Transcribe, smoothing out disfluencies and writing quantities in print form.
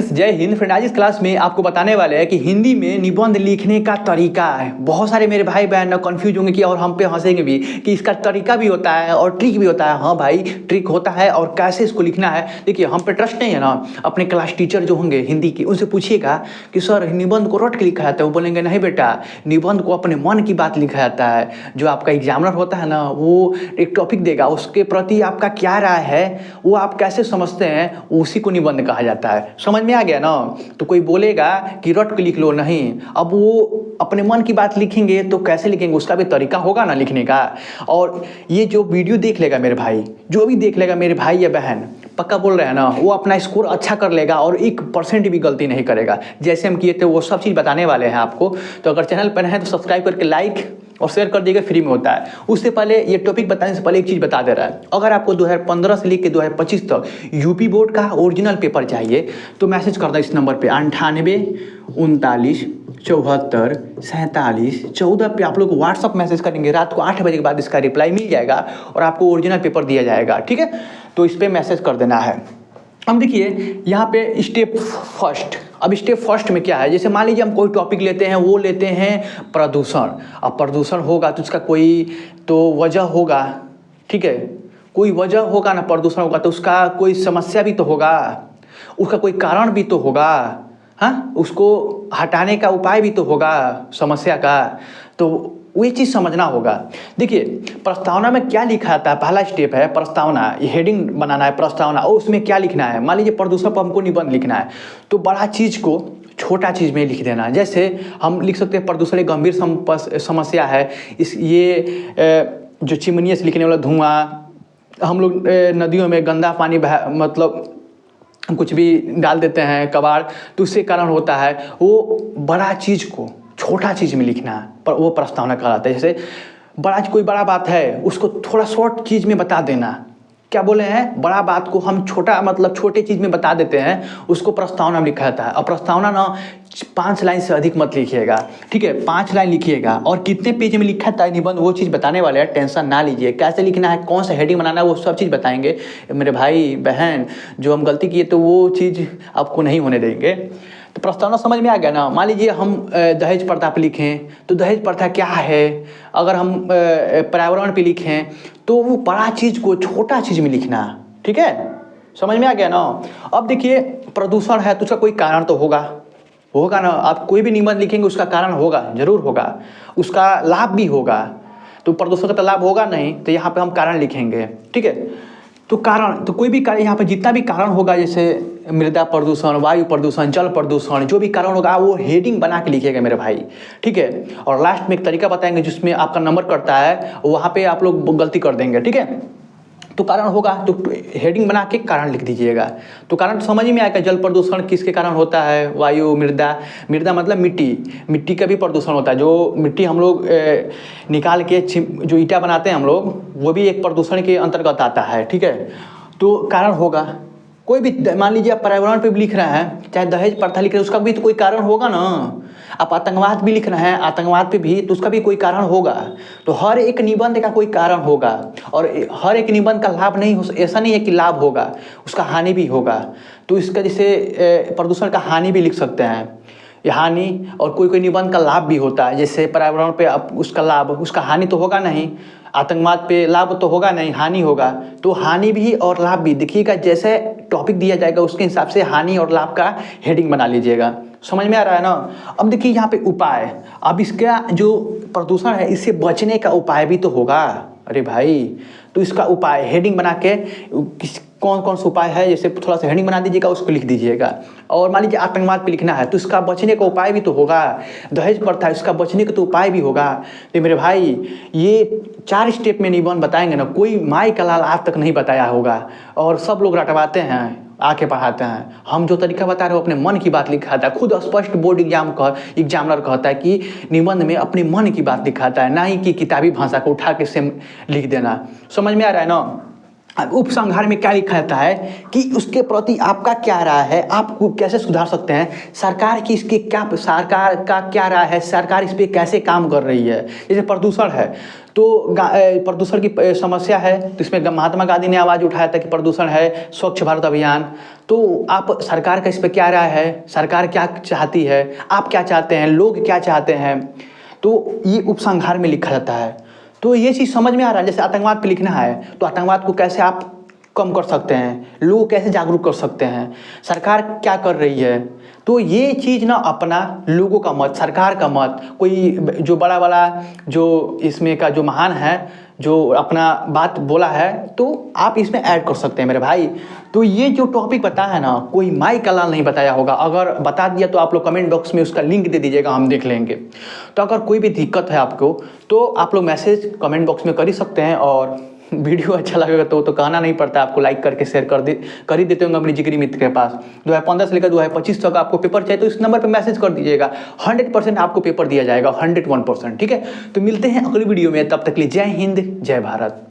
Friends, जय Hind. Friend, आज इस क्लास में आपको बताने वाले हैं कि हिंदी में निबंध लिखने का तरीका है। बहुत सारे मेरे भाई बहन कंफ्यूज होंगे कि और हम पे हंसेंगे भी कि इसका तरीका भी होता है और ट्रिक भी होता है। हाँ भाई, ट्रिक होता है और कैसे इसको लिखना है। देखिए, हम पे ट्रस्ट नहीं है ना, अपने क्लास टीचर जो होंगे हिंदी के, उनसे पूछिएगा कि सर निबंध को रट के लिखा जाता है। वो बोलेंगे नहीं बेटा, निबंध को अपने मन की बात लिखा जाता है। जो आपका एग्जामिनर होता है ना, वो एक टॉपिक देगा, उसके प्रति आपका क्या राय है, वो आप कैसे समझते हैं, उसी को निबंध कहा जाता है। समझ में आ गया ना। तो कोई बोलेगा कि रट के लिख लो, नहीं, अब वो अपने मन की बात लिखेंगे तो कैसे लिखेंगे, उसका भी तरीका होगा ना लिखने का। और ये जो वीडियो देख लेगा मेरे भाई, जो भी देख लेगा मेरे भाई या बहन, पक्का बोल रहे हैं ना, वो अपना स्कोर अच्छा कर लेगा और 1% भी गलती नहीं करेगा। जैसे हम किए थे वो सब चीज़ बताने वाले हैं आपको। तो अगर चैनल पर हैं तो सब्सक्राइब करके लाइक और शेयर कर दिएगा, फ्री में होता है। उससे पहले ये टॉपिक बताने से पहले एक चीज़ बता दे रहा है, अगर आपको 2015 से लेकर 2025 तक यूपी बोर्ड का ओरिजिनल पेपर चाहिए तो मैसेज कर दो इस नंबर पे 98 39 74 47 14 पे आप लोग व्हाट्सअप मैसेज करेंगे। रात को 8 बजे के बाद इसका रिप्लाई मिल जाएगा और आपको ओरिजिनल पेपर दिया जाएगा। ठीक है, तो इस पर मैसेज कर देना है। हम देखिए यहाँ पे स्टेप फर्स्ट। अब स्टेप फर्स्ट में क्या है, जैसे मान लीजिए हम कोई टॉपिक लेते हैं, वो लेते हैं प्रदूषण। अब प्रदूषण होगा तो उसका कोई तो वजह होगा, ठीक है, कोई वजह होगा ना। प्रदूषण होगा तो उसका कोई समस्या भी तो होगा, उसका कोई कारण भी तो होगा, हाँ, उसको हटाने का उपाय भी तो होगा समस्या का। तो वही चीज़ समझना होगा। देखिए, प्रस्तावना में क्या लिखा आता है, पहला स्टेप है प्रस्तावना। ये हेडिंग बनाना है प्रस्तावना, और उसमें क्या लिखना है। मान लीजिए प्रदूषण पर हमको निबंध लिखना है, तो बड़ा चीज़ को छोटा चीज़ में लिख देना। जैसे हम लिख सकते हैं प्रदूषण एक गंभीर समस्या है। जो चिमनी से निकलने वाला धुआं, हम लोग नदियों में गंदा पानी मतलब कुछ भी डाल देते हैं कबाड़, तो उससे कारण होता है। वो बड़ा चीज़ को छोटा चीज़ में लिखना है, पर वो प्रस्तावना कहलाता है। जैसे कोई बड़ा बात है, उसको थोड़ा शॉर्ट चीज़ में बता देना। क्या बोले हैं, बड़ा बात को हम छोटा मतलब छोटे चीज़ में बता देते हैं, उसको प्रस्तावना में लिखा जाता है। और प्रस्तावना ना 5 लाइन से अधिक मत लिखिएगा, ठीक है, 5 लाइन लिखिएगा। और कितने पेज में लिखा था निबंध, वो चीज़ बताने वाले हैं, टेंशन ना लीजिए। कैसे लिखना है, कौन सा हेडिंग बनाना है, वो सब चीज़ बताएंगे मेरे भाई बहन। जो हम गलती किए तो वो चीज़ आपको नहीं होने देंगे। तो प्रस्तावना समझ में आ गया ना। मान लीजिए हम दहेज प्रथा पे लिखें, तो दहेज प्रथा क्या है। अगर हम पर्यावरण पे लिखें, तो वो बड़ा चीज़ को छोटा चीज़ में लिखना, ठीक है, समझ में आ गया ना। अब देखिए, प्रदूषण है तो उसका कोई कारण तो होगा ना। आप कोई भी निबंध लिखेंगे उसका कारण होगा, जरूर होगा, उसका लाभ भी होगा। तो प्रदूषण का तो लाभ होगा नहीं, तो यहाँ पे हम कारण लिखेंगे, ठीक है। तो कारण, तो कोई भी कारण, यहाँ पे जितना भी कारण होगा, जैसे मृदा प्रदूषण, वायु प्रदूषण, जल प्रदूषण, जो भी कारण होगा वो हेडिंग बना के लिखिएगा मेरे भाई, ठीक है। और लास्ट में एक तरीका बताएंगे जिसमें आपका नंबर कटता है, वहाँ पे आप लोग गलती कर देंगे, ठीक है। तो कारण होगा तो हेडिंग बना के कारण लिख दीजिएगा। तो कारण समझ में आएगा, जल प्रदूषण किसके कारण होता है, वायु, मृदा मतलब मिट्टी का भी प्रदूषण होता है। जो मिट्टी हम लोग निकाल के जो ईंटा बनाते हैं हम लोग, वो भी एक प्रदूषण के अंतर्गत आता है, ठीक है। तो कारण होगा। कोई भी, मान लीजिए आप पर्यावरण पे भी लिख रहे हैं, चाहे दहेज प्रथा लिख रहे हैं, उसका भी तो कोई कारण होगा ना। आप आतंकवाद भी लिख रहे हैं, आतंकवाद पे भी, तो उसका भी कोई कारण होगा। तो हर एक निबंध का कोई कारण होगा, और हर एक निबंध का लाभ नहीं हो, ऐसा नहीं है कि लाभ होगा, उसका हानि भी होगा। तो इसका जैसे प्रदूषण का हानि भी लिख सकते हैं, ये हानि। और कोई निबंध का लाभ भी होता है, जैसे पर्यावरण पे अब उसका लाभ, उसका हानि तो होगा नहीं। आतंकवाद पे लाभ तो होगा नहीं, हानि होगा। तो हानि भी और लाभ भी देखिएगा, जैसे टॉपिक दिया जाएगा उसके हिसाब से हानि और लाभ का हेडिंग बना लीजिएगा। समझ में आ रहा है ना। अब देखिए यहाँ पे उपाय, अब इसका जो प्रदूषण है इससे बचने का उपाय भी तो होगा, अरे भाई। तो इसका उपाय हेडिंग बना के कौन कौन सा उपाय है, जैसे थोड़ा सा हेडिंग बना दीजिएगा, उसको लिख दीजिएगा। और मान लीजिए आतंकवाद पे लिखना है, तो इसका बचने का उपाय भी तो होगा। दहेज प्रथा है, इसका बचने का तो उपाय भी होगा। तो मेरे भाई, ये 4 स्टेप में निबंध बताएंगे ना, कोई माई का लाल आज तक नहीं बताया होगा। और सब लोग रटवाते हैं, आके पढ़ाते हैं। हम जो तरीका बता रहे हो अपने मन की बात लिखाता है। खुद स्पष्ट बोर्ड एग्जामिनर कहता है कि निबंध में अपने मन की बात लिखाता है, ना ही कि किताबी भाषा को उठा के सेम लिख देना। समझ में आ रहा है ना। उपसंहार में क्या लिखा जाता है कि उसके प्रति आपका क्या राय है, आप कैसे सुधार सकते हैं, सरकार की इसके क्या, सरकार का क्या राय है, सरकार इस पे कैसे काम कर रही है। जैसे प्रदूषण है तो प्रदूषण की समस्या है तो इसमें महात्मा गांधी ने आवाज़ उठाया था कि प्रदूषण है, स्वच्छ भारत अभियान। तो आप सरकार का इस पर क्या राय है, सरकार क्या चाहती है, आप क्या चाहते हैं, लोग क्या चाहते हैं, तो ये उपसंहार में लिखा जाता है। तो ये चीज़ समझ में आ रहा है। जैसे आतंकवाद पे लिखना है तो आतंकवाद को कैसे आप कम कर सकते हैं, लोगों को कैसे जागरूक कर सकते हैं, सरकार क्या कर रही है। तो ये चीज़ ना अपना लोगों का मत, सरकार का मत, कोई जो बड़ा बड़ा जो इसमें का जो महान है जो अपना बात बोला है तो आप इसमें ऐड कर सकते हैं मेरे भाई। तो ये जो टॉपिक बताया है ना, कोई माई कलाल नहीं बताया होगा, अगर बता दिया तो आप लोग कमेंट बॉक्स में उसका लिंक दे दीजिएगा, हम देख लेंगे। तो अगर कोई भी दिक्कत है आपको तो आप लोग मैसेज कमेंट बॉक्स में कर ही सकते हैं, और वीडियो अच्छा लगेगा तो कहना नहीं पड़ता, आपको लाइक करके शेयर कर ही देते होंगे अपनी जिगरी मित्र के पास। 2015 से लेकर 2025 तक आपको पेपर चाहिए तो इस नंबर पे मैसेज कर दीजिएगा, 100% आपको पेपर दिया जाएगा, 101%। ठीक है, तो मिलते हैं अगली वीडियो में, तब तक के लिए जय हिंद जय भारत।